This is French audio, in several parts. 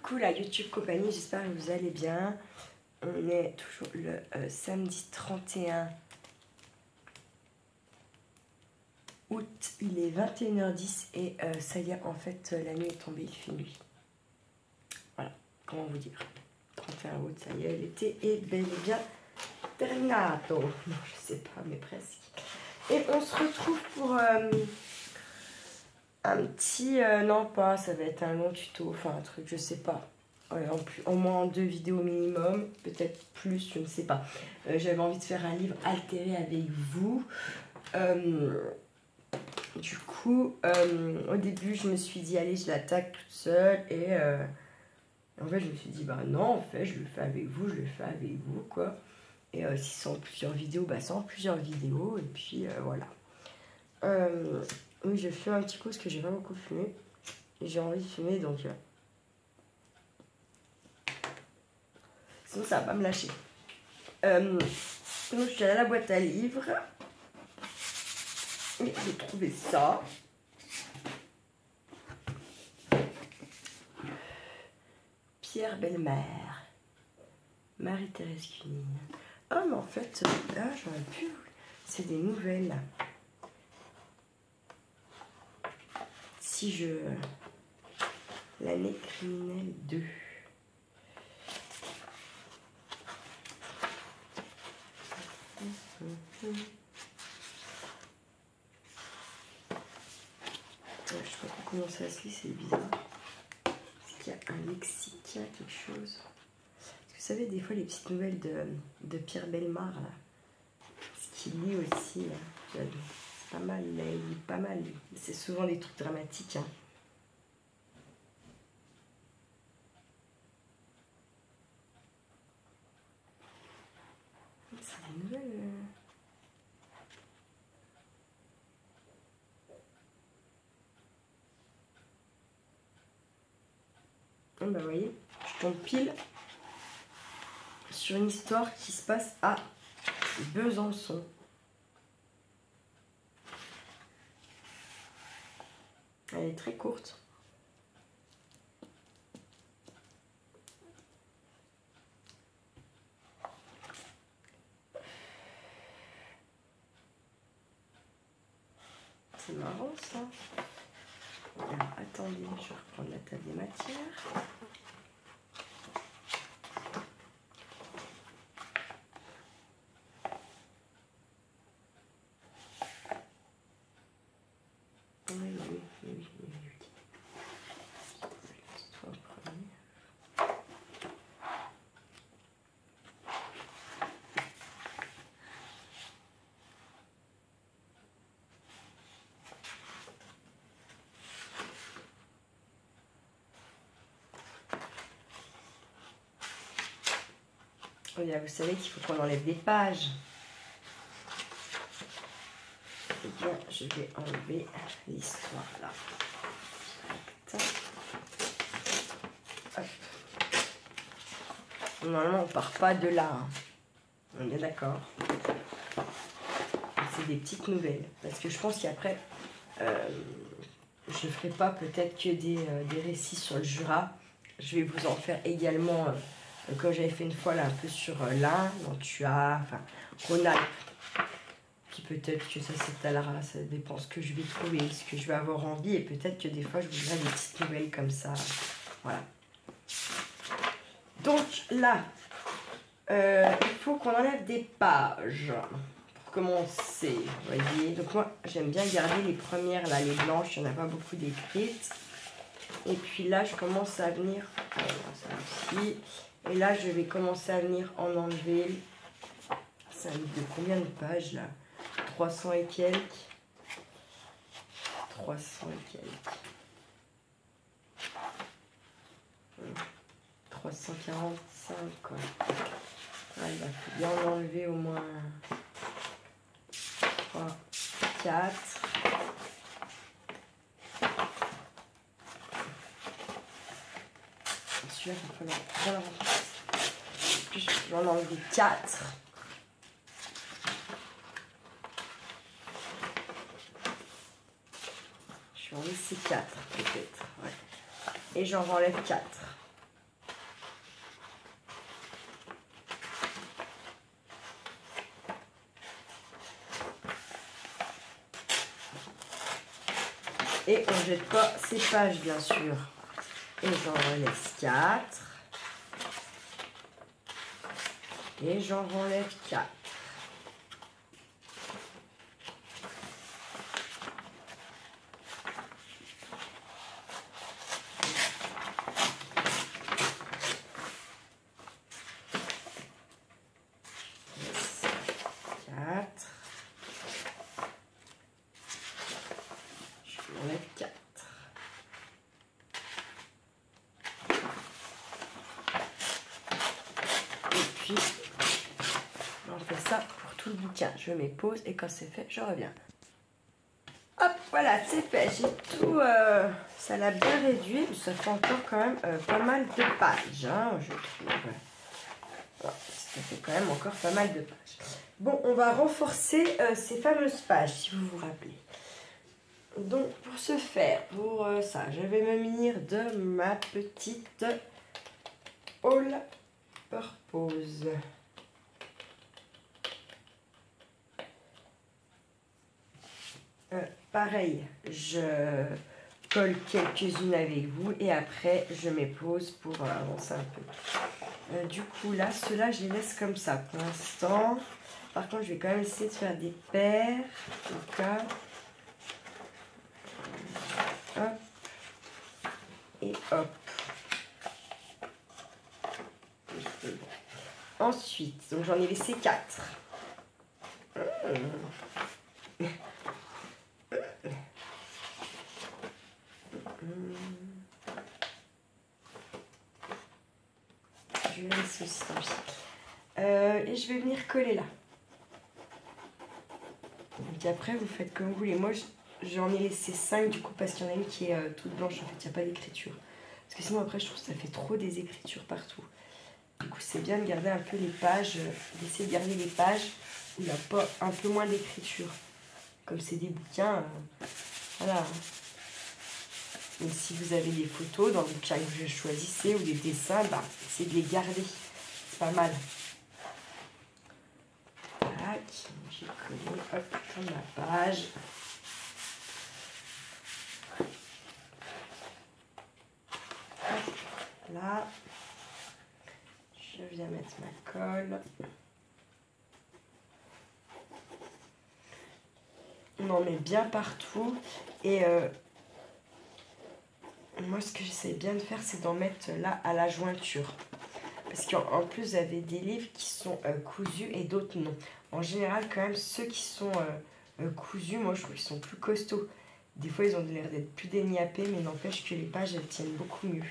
Coucou la YouTube compagnie, j'espère que vous allez bien. On est toujours le samedi 31 août, il est 21h10 et ça y est, en fait, la nuit est tombée, il fait nuit. Voilà, comment vous dire. 31 août, ça y est, l'été est bel et bien terminato. Non, je sais pas, mais presque. Et on se retrouve pour un petit... non, pas, ça va être un long tuto, enfin un truc, je sais pas. Ouais, au moins 2 vidéos minimum, peut-être plus, je ne sais pas. J'avais envie de faire un livre altéré avec vous. Du coup, au début, je me suis dit, allez, je l'attaque toute seule. Et en fait, je me suis dit, bah non, en fait, je le fais avec vous, je le fais avec vous, quoi. Et si c'est en plusieurs vidéos, bah c'est en plusieurs vidéos. Et puis, voilà. Oui, je fume un petit coup parce que j'ai pas beaucoup fumé. Et j'ai envie de fumer, donc... sinon, ça va pas me lâcher. Donc, je suis allée à la boîte à livres. Et j'ai trouvé ça. Pierre Bellemare. Marie-Thérèse Cunine. Oh, mais en fait, là, j'aurais pu... C'est des nouvelles. Si je... L'année criminelle 2. Je sais pas comment ça se lit, c'est bizarre. Est-ce qu'il y a un lexique, quelque chose? Parce que vous savez, des fois, les petites nouvelles de Pierre Bellemare, là, ce qu'il lit aussi, c'est pas mal, il lit pas mal. C'est souvent des trucs dramatiques. Hein. C'est des nouvelles... Bah, vous voyez, je tombe pile sur une histoire qui se passe à Besançon. Elle est très courte. C'est marrant ça. Alors, attendez, je vais reprendre la table des matières. Oui. Toi, premier. Oh, là, vous savez qu'il faut qu'on enlève des pages. Eh bien, je vais enlever l'histoire là. Hop. Normalement, on part pas de là. Hein. On est bien d'accord. C'est des petites nouvelles. Parce que je pense qu'après, je ne ferai pas peut-être que des récits sur le Jura. Je vais vous en faire également, comme j'avais fait une fois là, un peu sur l'Ain, Mantua, enfin, Rhône-Alpes. Puis peut-être que ça s'étalera, ça dépend ce que je vais trouver, ce que je vais avoir envie. Et peut-être que des fois, je vous dirai des petites nouvelles comme ça. Voilà. Donc là, il faut qu'on enlève des pages. Commencer, vous voyez. Donc moi, j'aime bien garder les premières, là, les blanches, il n'y en a pas beaucoup d'écrites. Et puis là, je commence à venir, ça aussi. Et là, je vais commencer à venir en enlever. C'est un livre de combien de pages, là? 300 et quelques. 300 et quelques. 345, quoi. Ah, il va bien en enlever au moins... 3, 4. Celui-là, il va falloir bien le remplacer. Puis j'en ai enlevé 4. Je vais en laisser 4 peut-être. Ouais. Et j'en enlève 4. Et on ne jette pas ces pages, bien sûr. Et j'en laisse 4. Et j'en enlève 4. On fait ça pour tout le bouquin. Je mets pause et quand c'est fait, je reviens. Hop, voilà, c'est fait. J'ai tout... ça l'a bien réduit, mais ça fait encore quand même pas mal de pages, hein, je trouve. Bon, ça fait quand même encore pas mal de pages. Bon, on va renforcer ces fameuses pages, si vous vous rappelez. Donc, pour ce faire, pour ça, je vais me munir de ma petite All Purpose. Pareil, je colle quelques-unes avec vous et après je mets pause pour avancer un peu. Du coup là, ceux-là je les laisse comme ça pour l'instant. Par contre je vais quand même essayer de faire des paires au cas. Hop. Et hop. Ensuite, donc j'en ai laissé 4. Je vais laisser aussi tant pis. Et je vais venir coller là. Donc après vous faites comme vous voulez. Moi j'en ai laissé 5 du coup parce qu'il y en a une qui est toute blanche en fait, il n'y a pas d'écriture. Parce que sinon après je trouve que ça fait trop des écritures partout. Du coup c'est bien de garder un peu les pages, d'essayer de garder les pages où il n'y a pas un peu moins d'écriture. Comme c'est des bouquins, voilà. Donc si vous avez des photos dans le bouquin que vous choisissez ou des dessins, bah, essayez de les garder. C'est pas mal. Tac, j'ai collé, hop, sur ma page. Hop, là. Je viens mettre ma colle. On en met bien partout. Et moi, ce que j'essaie bien de faire, c'est d'en mettre là à la jointure. Parce qu'en plus, vous avez des livres qui sont cousus et d'autres non. En général, quand même, ceux qui sont cousus, moi, je trouve qu'ils sont plus costauds. Des fois, ils ont l'air d'être plus déniapés, mais n'empêche que les pages, elles tiennent beaucoup mieux.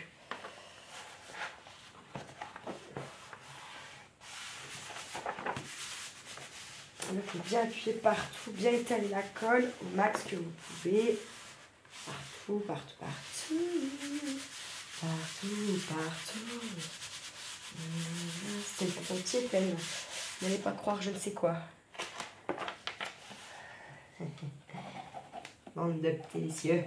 Il faut bien appuyer partout, bien étaler la colle au max que vous pouvez. Partout, partout, partout. Partout, partout. C'est le petit peine. N'allez pas croire je ne sais quoi. Bande de petits délicieux.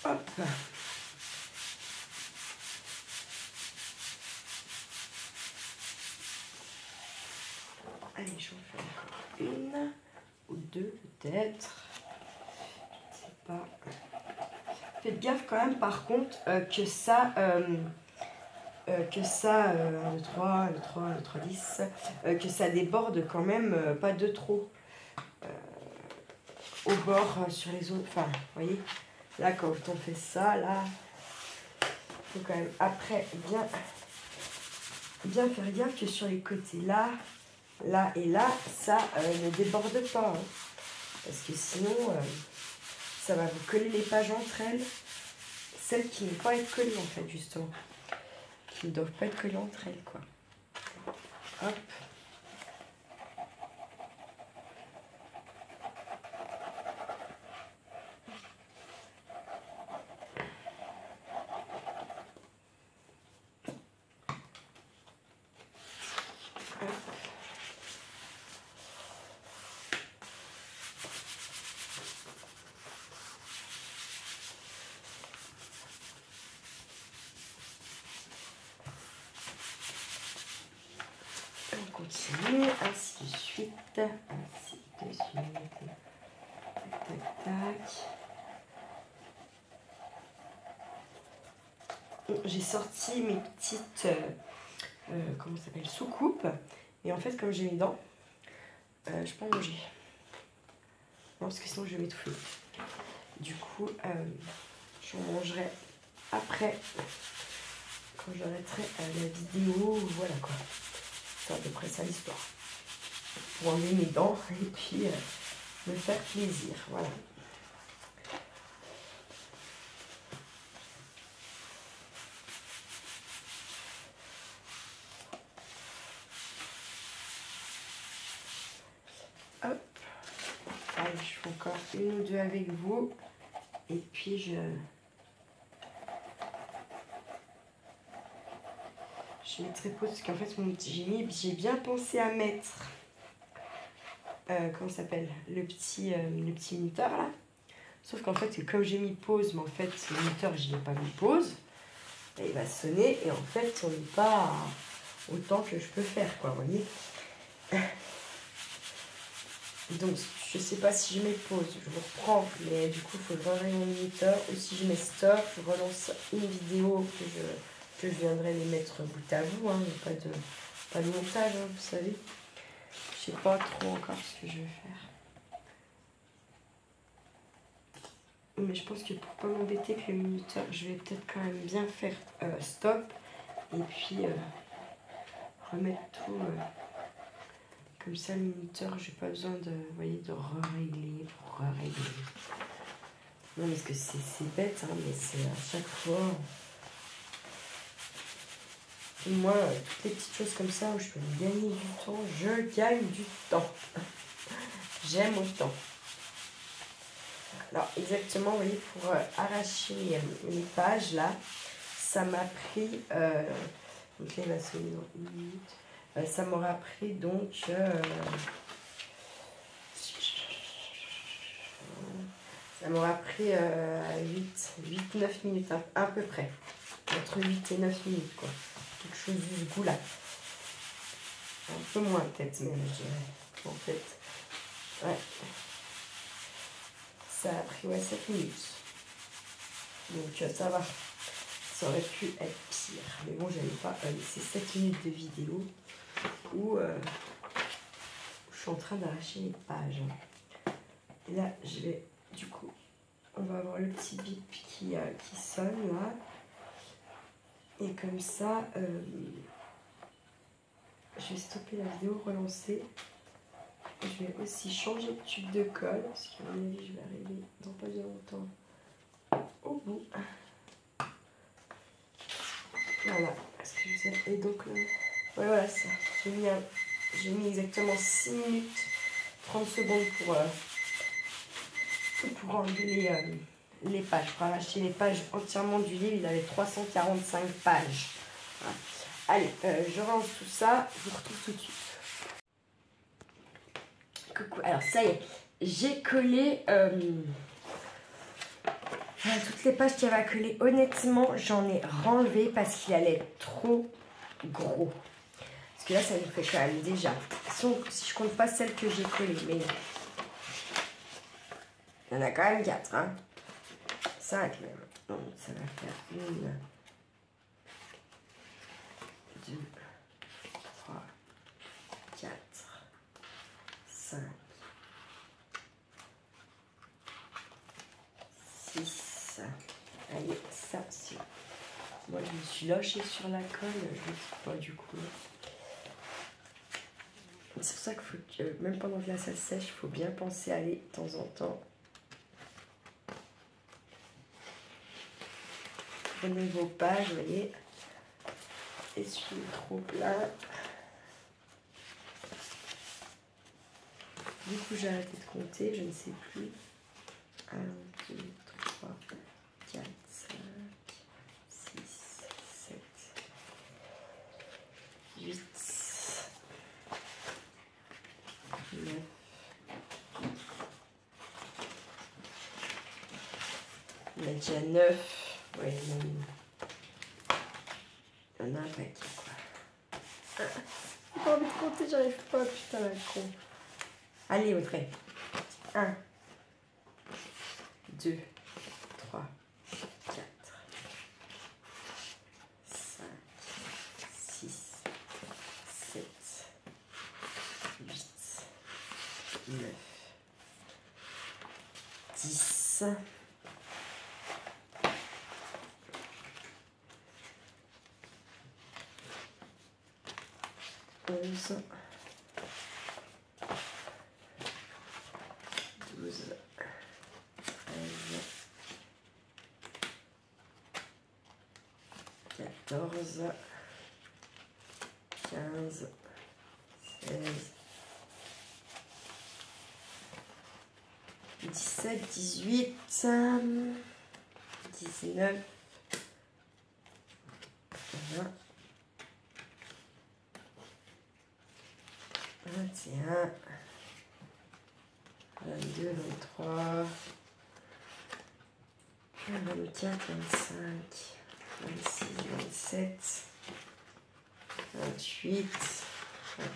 Hop. Allez, j'en fais encore une ou deux peut-être. Je sais pas. Faites gaffe quand même par contre que ça, 1, 2, 3, 1, 2, 3, 1, 2, 3, 10, que ça déborde quand même pas de trop au bord sur les autres. Enfin, vous voyez, là quand on fait ça, là, il faut quand même après bien faire gaffe que sur les côtés là, là et là, ça ne déborde pas. Hein, parce que sinon, ça va vous coller les pages entre elles. Celles qui ne doivent pas être collées en fait, justement. Qui ne doivent pas être collées entre elles, quoi. Hop. Ainsi, de suite. Tac, tac, tac. J'ai sorti mes petites, comment ça s'appelle, soucoupes. Et en fait, comme j'ai mes dents, je peux en manger. Non, parce que sinon je vais m'étouffer. Du coup, j'en mangerai après, quand j'arrêterai la vidéo. Voilà quoi. C'est à peu près ça l'histoire. Pour enlever mes dents et puis me faire plaisir. Voilà. Hop. Allez, je fais encore une ou deux avec vous. Et puis je mettrai pause parce qu'en fait j'ai bien pensé à mettre comment ça s'appelle le petit minuteur là. Sauf qu'en fait comme j'ai mis pause, mais en fait le minuteur je n'ai pas mis pause, et il va sonner et en fait on n'est pas autant que je peux faire quoi, vous voyez. Donc je sais pas si je mets pause, je vous reprends, mais du coup il faut que je regarde mon minuteur, ou si je mets stop, je relance une vidéo que je viendrai les mettre bout à bout, hein. Il n'y a pas de montage, hein, vous savez. Je sais pas trop encore ce que je vais faire. Mais je pense que pour pas m'embêter avec le minuteur, je vais peut-être quand même bien faire stop, et puis remettre tout... Comme ça, le minuteur, j'ai pas besoin de, vous voyez, de régler pour régler. Non, parce que c'est bête, hein, mais c'est à chaque fois. Et moi, toutes les petites choses comme ça où je peux gagner du temps, je gagne du temps. J'aime autant. Alors, exactement, vous voyez, pour arracher les pages, là, ça m'a pris... donc là, il va sonner dans une minute. Ça m'aura pris donc ça m'aura pris 8-9 minutes à peu près, entre 8 et 9 minutes quoi, quelque chose du goût là, un peu moins peut-être même je dirais en fait, ouais, ça a pris 7 minutes, donc ça va, ça aurait pu être pire, mais bon j'avais pas laissé 7 minutes de vidéo où je suis en train d'arracher les pages. Et là, je vais, du coup, on va avoir le petit bip qui sonne là. Et comme ça, je vais stopper la vidéo, relancer. Et je vais aussi changer de tube de colle, parce qu'à mon avis, je vais arriver dans pas bien longtemps au bout. Voilà. Et donc, ouais, voilà ça. J'ai mis exactement 6 minutes, 30 secondes pour enlever les pages, pour arracher les pages entièrement du livre. Il avait 345 pages. Voilà. Allez, je range tout ça, je vous retrouve tout de suite. Coucou, alors ça y est, j'ai collé toutes les pages qu'il y avait à coller. Honnêtement, j'en ai renlevé parce qu'il allait être trop gros. Parce que là, ça nous fait quand même déjà. Si je compte pas celles que j'ai collées, mais il y en a quand même 4, hein. 5 même. Donc ça va faire 1, 2, 3, 4, 5, 6. Allez, ça, c'est... Moi, je me suis lâchée sur la colle, je ne sais pas du coup. C'est pour ça qu'il faut que, même pendant que ça sèche, il faut bien penser à aller de temps en temps. Prenez vos pages, vous voyez, essuyez trop plein. Du coup, j'ai arrêté de compter, je ne sais plus. 1, 2, 3, 4, 5, 6, 7, 8, 9. Il y a déjà 9. Ouais, il y en a un paquet, quoi. J'ai pas envie de compter, j'arrive pas, putain, la con. Allez, Audrey. 1, 2, 3, 4, 5, 6, 7, 8, 9, 10, 11, 12, 13, 14, 15, 16, 17, 18, 19, 20, 21, 22, 23, 24, 25, 26, 27, 28,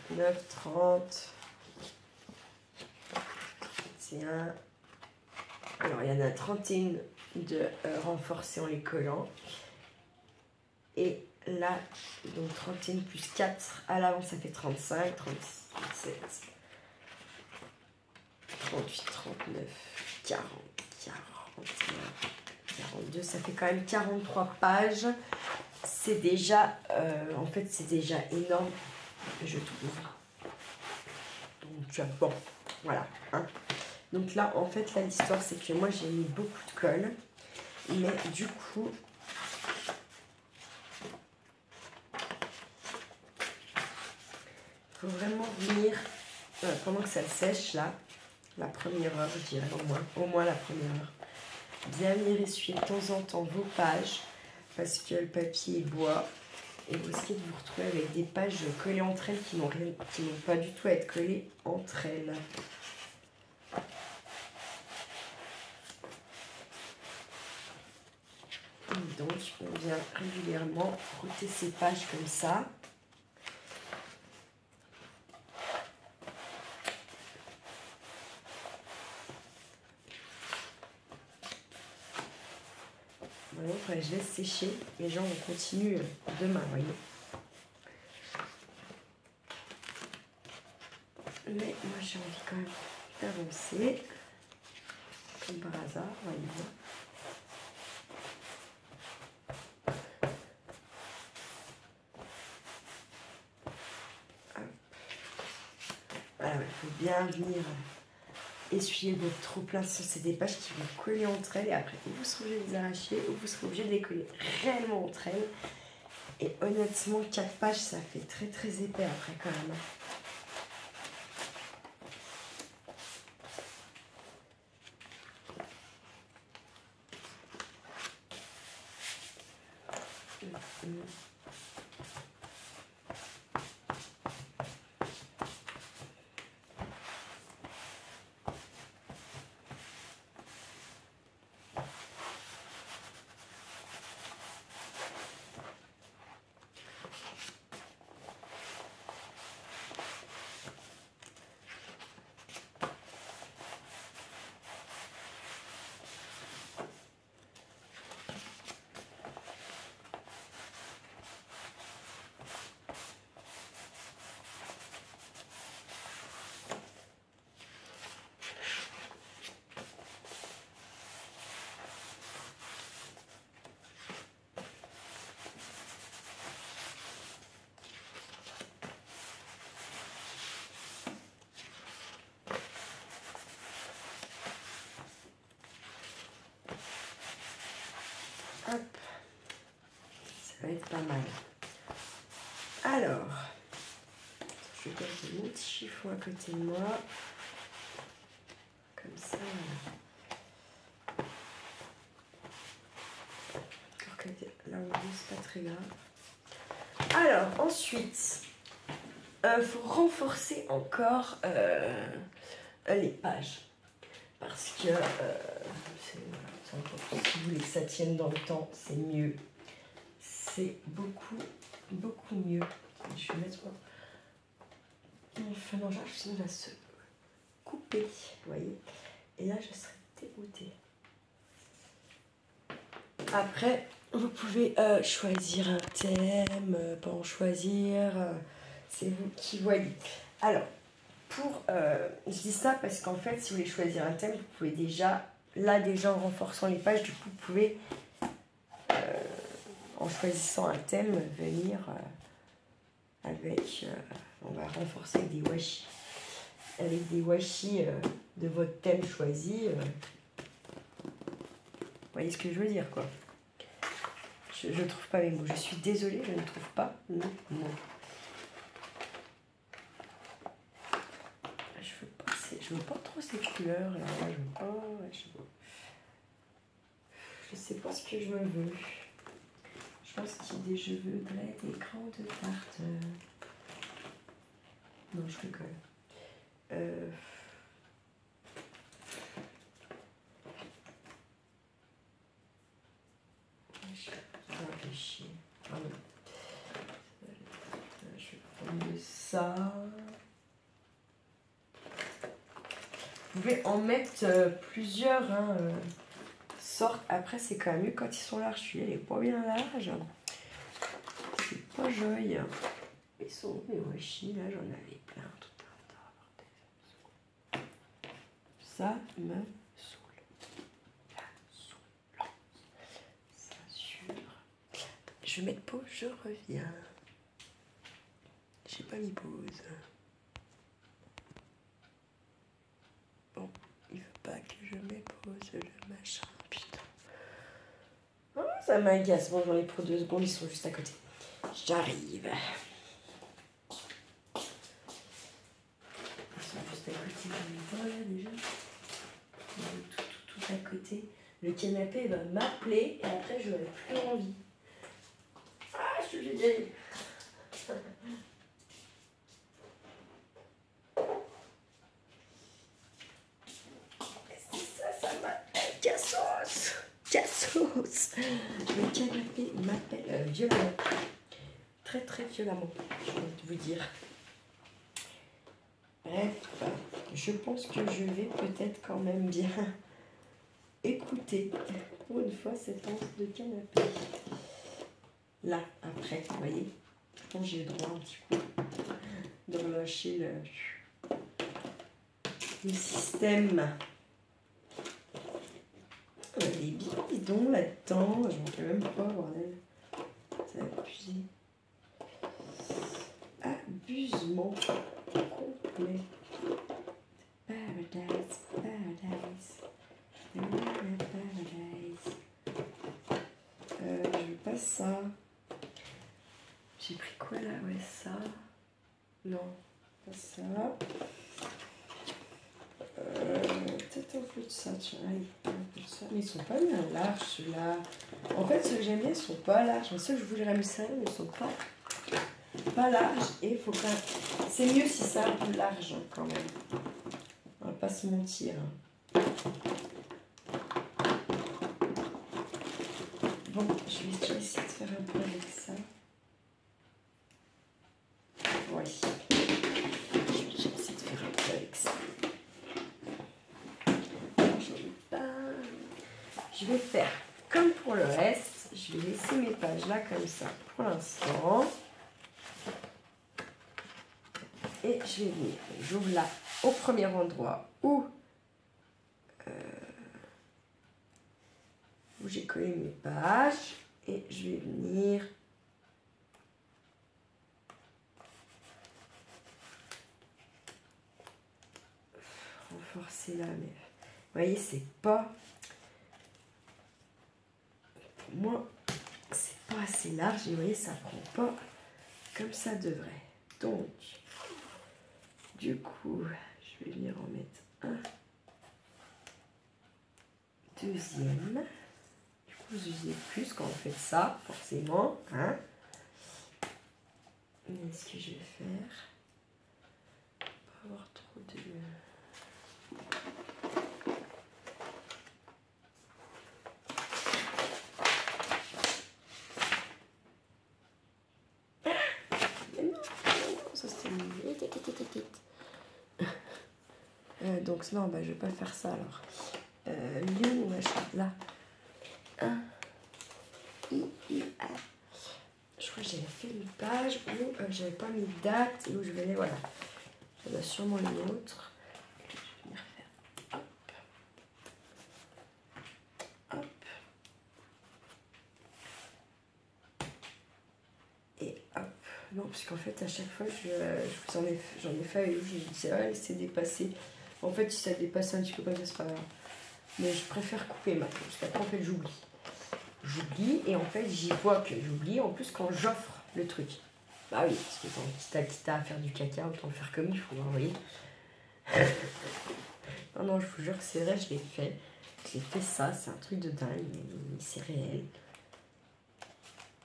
29, 30, 31. Alors, il y en a 31 de renforcer en les collant. Et là, donc 31 plus 4 à l'avant, ça fait 35, 36, 37, 38, 39, 40, 41, 42. Ça fait quand même 43 pages. C'est déjà, en fait, c'est déjà énorme, je trouve. Donc, bon, voilà. Hein. Donc là, en fait, là, l'histoire, c'est que moi, j'ai mis beaucoup de colle. Mais du coup, il faut vraiment venir, pendant que ça sèche, là, la première heure, je dirais, au moins la première heure. Bien venir essuyer de temps en temps vos pages, parce que le papier est bois. Et vous risquez de vous retrouver avec des pages collées entre elles qui n'ont pas du tout à être collées entre elles. Donc, on vient régulièrement frotter ces pages comme ça. Voilà, après, je laisse sécher. Les gens on continue demain, vous voyez. Mais moi, j'ai envie quand même d'avancer. Comme par hasard, voyez. Voilà, il faut bien venir essuyer votre trop plein. C'est des pages qui vont coller entre elles et après vous serez obligé de les arracher ou vous serez obligé de les coller réellement entre elles. Et honnêtement, 4 pages, ça fait très très épais après quand même. Hop, ça va être pas mal. Alors, je vais garder mon petit chiffon à côté de moi. Comme ça. Encore que là où c'est pas très grave. Alors, ensuite, faut renforcer encore les pages. Parce que c'est encore plus, si vous voulez que ça tienne dans le temps, c'est mieux. C'est beaucoup mieux. Je vais mettre mon feu d'enjeu, sinon il va se couper, vous voyez. Et là, je serais dégoûtée. Après, vous pouvez choisir un thème, pas en choisir, c'est vous qui voyez. Alors, je dis ça parce qu'en fait, si vous voulez choisir un thème, vous pouvez déjà, là déjà en renforçant les pages, du coup, vous pouvez, en choisissant un thème, venir avec, on va renforcer avec des washi. Avec des washi de votre thème choisi. Vous voyez ce que je veux dire, quoi. Je ne trouve pas mes mots. Je suis désolée, je ne trouve pas mes mots. Je veux pas trop ces couleurs là. Je sais pas ce que je veux. Je pense qu'il je voudrais des grandes tartes. Non, je rigole. Je vais réfléchir. Ah non. Je vais prendre ça. Vous pouvez en mettre plusieurs sortes. Après, c'est quand même mieux quand ils sont larges. Celui-là, il est pas bien large. C'est pas joli. Ils sont où mes washi? Là, j'en avais plein. Tout un tas. Ça me saoule. Ça sûr. Je vais mettre pause, je reviens. J'ai pas mis pause. Bon, il veut pas que je mette pause le machin, putain. Oh, ça m'agace. Bon, j'en ai pour 2 secondes, ils sont juste à côté. J'arrive. Ils sont juste à côté. Voilà déjà. Tout à côté. Le canapé va m'appeler et après je n'aurai plus envie. Ah, je suis obligée d'y aller. Ça m'appelle Cassos. Le canapé m'appelle violemment. Très très violemment, je vais vous dire. Bref, je pense que je vais peut-être quand même bien écouter pour une fois cette once de canapé. Là, après, vous voyez, quand j'ai le droit un petit peu de relâcher le système. Les bidons là-dedans, je m'en fais même pas, bordel. C'est abusé. Abusement complet. Paradise, paradise. Je veux pas ça. J'ai pris quoi là? Ouais, ça. Non, pas ça. Peut-être un peu de ça, tiens, allez, un peu de ça. Mais ils sont pas bien larges, ceux-là. En fait, ceux que j'aime bien, ils sont pas larges. Ceux que je voudrais me servir, mais ils sont pas larges. Et il faut quand même... C'est mieux si c'est un peu large, hein, quand même. On va pas se mentir. Bon, je vais essayer de faire un peu avec ça. Oui. Je vais essayer de faire un peu avec ça. Je vais faire comme pour le reste. Je vais laisser mes pages là comme ça pour l'instant. Et je vais venir. J'ouvre là au premier endroit où j'ai collé mes pages. Et je vais venir renforcer là. Mais vous voyez, c'est pas... Pour moi, c'est pas assez large. Et vous voyez, ça prend pas comme ça devrait. Donc, du coup, je vais venir en mettre un deuxième. Du coup, vous usez plus quand vous faites ça, forcément. Hein. Mais ce que je vais faire, pas avoir trop de... Donc non, bah, je vais pas faire ça alors. Il est où machin? Là. 1, I, A. Je crois que j'avais fait une page où j'avais pas mis de date et où je venais, voilà. Ça doit sûrement une autre. Je vais venir faire. Hop. Hop. Et hop. Non, parce qu'en fait, à chaque fois, j'en ai fait et je disais, ah, laissez dépasser. En fait, si ça dépasse un petit peu comme ça, c'est pas grave. Mais je préfère couper maintenant, parce qu'après, en fait, j'oublie. J'oublie, et en fait, j'y vois que j'oublie, en plus, quand j'offre le truc. Bah oui, parce que quitte à faire du caca, autant le faire comme il faut, hein, vous voyez. Non, non, je vous jure que c'est vrai, je l'ai fait. J'ai fait ça, c'est un truc de dingue, mais c'est réel.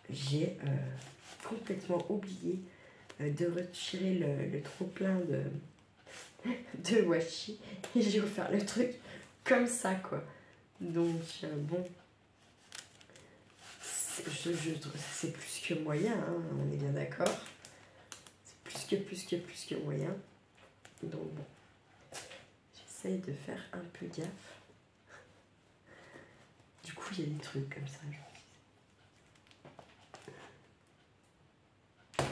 J'ai complètement oublié de retirer le trop-plein de washi. Et j'ai offert le truc comme ça, quoi. Donc, bon. C'est plus que moyen, hein, on est bien d'accord. C'est plus que moyen. Donc, bon. J'essaye de faire un peu gaffe. Du coup, il y a des trucs comme ça.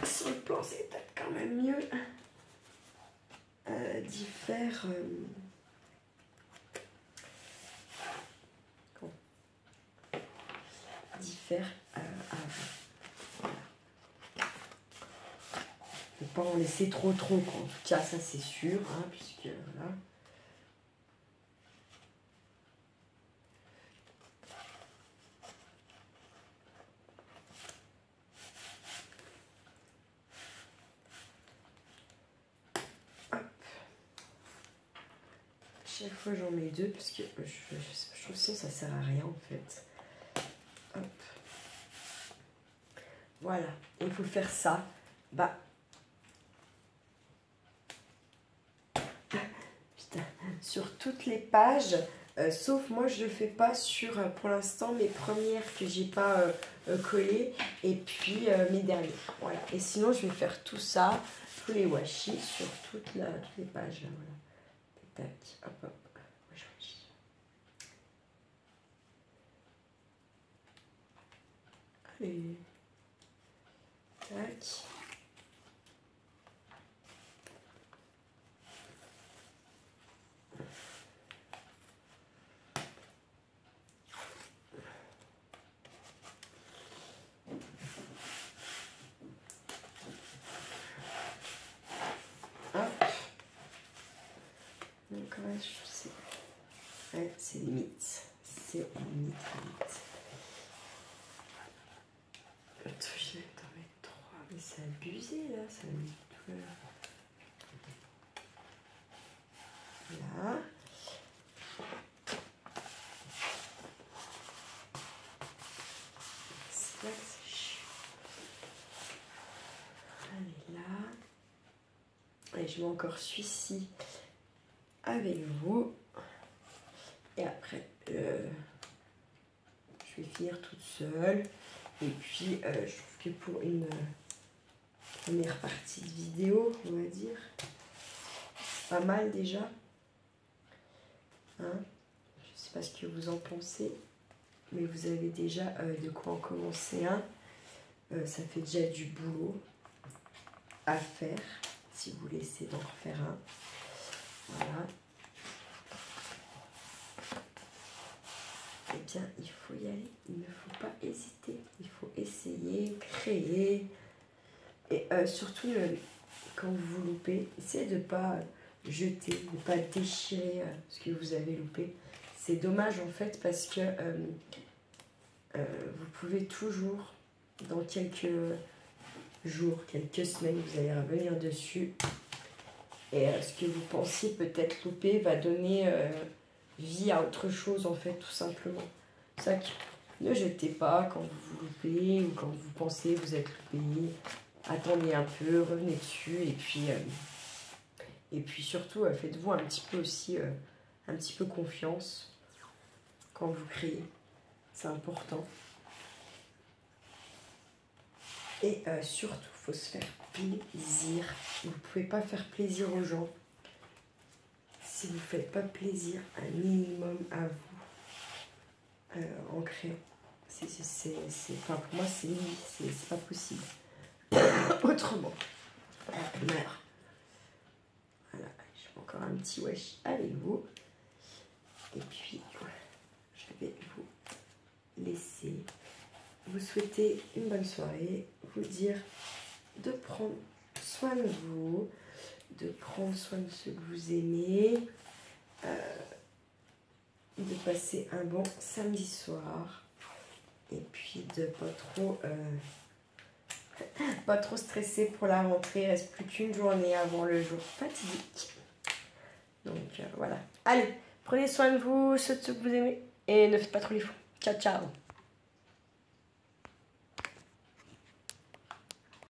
Sur le plan, c'est peut-être quand même mieux d'y faire... d'y faire avant. Ne pas en laisser trop, quoi. En tout cas, ça c'est sûr, hein, puisque voilà. Chaque fois j'en mets deux parce que je trouve que ça sert à rien en fait. Hop. Voilà, il faut faire ça. Bah. Putain. Sur toutes les pages, sauf moi je le fais pas sur pour l'instant mes premières que j'ai pas collées et puis mes dernières. Voilà. Et sinon je vais faire tout ça, tous les washi sur toutes les pages. Là, voilà. Tac, hop, hop. Allez. Tac. Hop. Donc ouais, je sais. Ouais, c'est limite. C'est limite. Je vais t'en mettre 3. Mais c'est abusé là, ça me met tout là. Là. C'est là que c'est chiant. Allez là. Et je mets encore celui-ci avec vous. Et après, je vais finir toute seule. Et puis, je trouve que pour une première partie de vidéo, on va dire, c'est pas mal déjà. Hein, je sais pas ce que vous en pensez, mais vous avez déjà de quoi en commencer un. Ça fait déjà du boulot à faire, si vous voulez essayer d'en refaire un. Voilà. Eh bien, il faut y aller, il ne faut pas hésiter, il faut essayer, créer, et surtout, quand vous vous loupez, essayez de ne pas jeter, de ne pas déchirer ce que vous avez loupé. C'est dommage en fait parce que vous pouvez toujours, dans quelques jours, quelques semaines, vous allez revenir dessus, et ce que vous pensiez peut-être louper va donner... vie à autre chose en fait, tout simplement. C'est ça que ne jetez pas quand vous vous loupez ou quand vous pensez vous êtes loupé. Attendez un peu, revenez dessus et puis surtout faites-vous un petit peu aussi un petit peu confiance quand vous créez. C'est important. Et surtout, il faut se faire plaisir. Vous ne pouvez pas faire plaisir aux gens si vous ne faites pas plaisir un minimum à vous en créant. Enfin, pour moi, c'est pas possible. Autrement. Merde. Voilà, je fais encore un petit washi avec vous. Et puis, je vais vous laisser vous souhaiter une bonne soirée, vous dire de prendre soin de vous, de prendre soin de ceux que vous aimez, de passer un bon samedi soir et puis de pas trop stresser pour la rentrée. Il reste plus qu'une journée avant le jour fatidique. Donc voilà. Allez, prenez soin de vous, ceux que vous aimez et ne faites pas trop les fous. Ciao, ciao.